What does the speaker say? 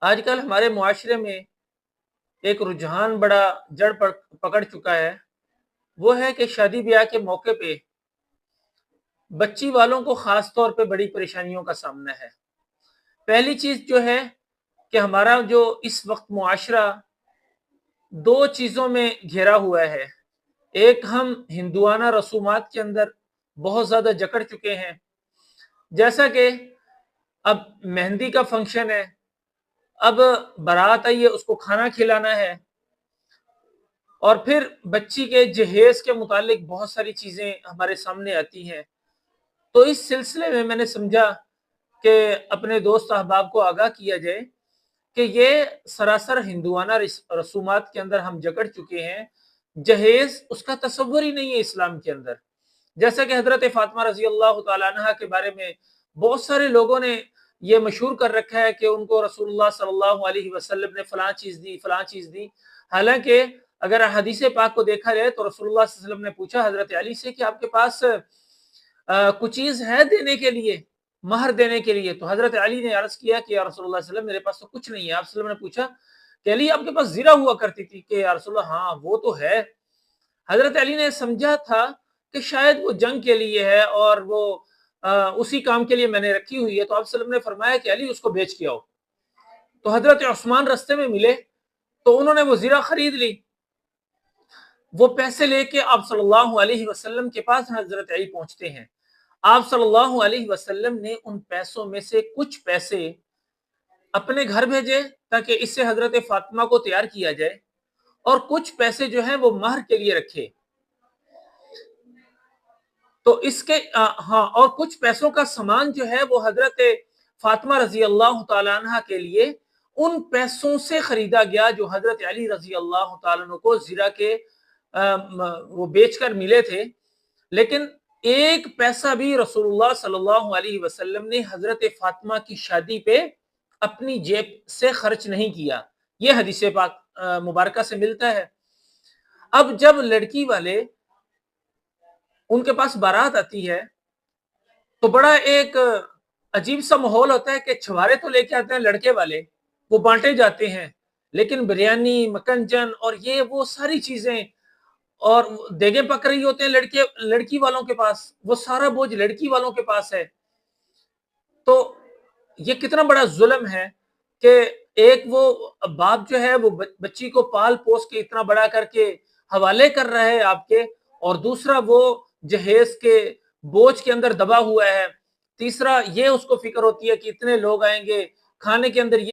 آج کل ہمارے معاشرے میں ایک رجحان بڑا جڑ پکڑ چکا ہے، وہ ہے کہ شادی بیاہ کے موقع پہ بچی والوں کو خاص طور پہ بڑی پریشانیوں کا سامنا ہے۔ پہلی چیز جو ہے کہ ہمارا جو اس وقت معاشرہ دو چیزوں میں گھیرا ہوا ہے۔ ایک، ہم ہندوانہ رسومات کے اندر بہت زیادہ جکڑ چکے ہیں، جیسا کہ اب مہندی کا فنکشن ہے، اب بارات آئی ہے، اس کو کھانا کھلانا ہے، اور پھر بچی کے جہیز کے متعلق بہت ساری چیزیں ہمارے سامنے آتی ہیں۔ تو اس سلسلے میں نے سمجھا کہ اپنے دوست احباب کو آگاہ کیا جائے کہ یہ سراسر ہندوانہ رسومات کے اندر ہم جکڑ چکے ہیں۔ جہیز اس کا تصور ہی نہیں ہے اسلام کے اندر، جیسا کہ حضرت فاطمہ رضی اللہ تعالیٰ عنہ کے بارے میں بہت سارے لوگوں نے یہ مشہور کر رکھا ہے کہ ان کو رسول اللہ صلی اللہ علیہ وسلم نے فلاں چیز دی، فلاں چیز دی۔ حالانکہ اگر حدیث پاک کو دیکھا جائے تو رسول اللہ صلی اللہ علیہ وسلم نے پوچھا حضرت علی سے کہ آپ کے پاس کچھ چیز ہے دینے کے لیے، مہر دینے کے لیے؟ تو حضرت علی نے عرض کیا کہ یا رسول اللہ صلی اللہ علیہ وسلم میرے پاس تو کچھ نہیں ہے۔ آپ صلی اللہ علیہ وسلم نے پوچھا کہ علی آپ کے پاس زیرہ ہوا کرتی تھی؟ کہ یا رسول اللہ ہاں وہ تو ہے۔ حضرت علی نے سمجھا تھا کہ شاید وہ جنگ کے لیے ہے اور وہ اسی کام کے لیے میں نے رکھی ہوئی ہے، تو آپ صلی اللہ علیہ وسلم نے فرمایا کہ علی اس کو بیچ کے آؤ۔ تو حضرت عثمان رستے میں ملے تو انہوں نے وہ زیرہ خرید لی۔ وہ پیسے لے کے آپ صلی اللہ علیہ وسلم کے پاس حضرت علی پہنچتے ہیں۔ آپ صلی اللہ علیہ وسلم نے ان پیسوں میں سے کچھ پیسے اپنے گھر بھیجے تاکہ اس سے حضرت فاطمہ کو تیار کیا جائے، اور کچھ پیسے جو ہیں وہ مہر کے لیے رکھے۔ تو اس کے ہاں، اور کچھ پیسوں کا سامان جو ہے وہ حضرت فاطمہ رضی اللہ تعالیٰ عنہ کے لیے ان پیسوں سے خریدا گیا جو حضرت علی رضی اللہ تعالیٰ عنہ کو زیرہ کے وہ بیچ کر ملے تھے۔ لیکن ایک پیسہ بھی رسول اللہ صلی اللہ علیہ وسلم نے حضرت فاطمہ کی شادی پہ اپنی جیب سے خرچ نہیں کیا۔ یہ حدیث پاک مبارکہ سے ملتا ہے۔ اب جب لڑکی والے ان کے پاس بارات آتی ہے تو بڑا ایک عجیب سا ماحول ہوتا ہے کہ چھوارے تو لے کے آتے ہیں لڑکے والے، وہ بانٹے جاتے ہیں، لیکن بریانی، مکنجن اور یہ وہ ساری چیزیں اور دیگیں پک رہی ہوتے ہیں لڑکی والوں کے پاس، وہ سارا بوجھ لڑکی والوں کے پاس ہے۔ تو یہ کتنا بڑا ظلم ہے کہ ایک وہ باپ جو ہے وہ بچی کو پال پوس کے اتنا بڑا کر کے حوالے کر رہا ہے آپ کے، اور دوسرا وہ جہیز کے بوجھ کے اندر دبا ہوا ہے۔ تیسرا یہ اس کو فکر ہوتی ہے کہ اتنے لوگ آئیں گے، کھانے کے اندر یہ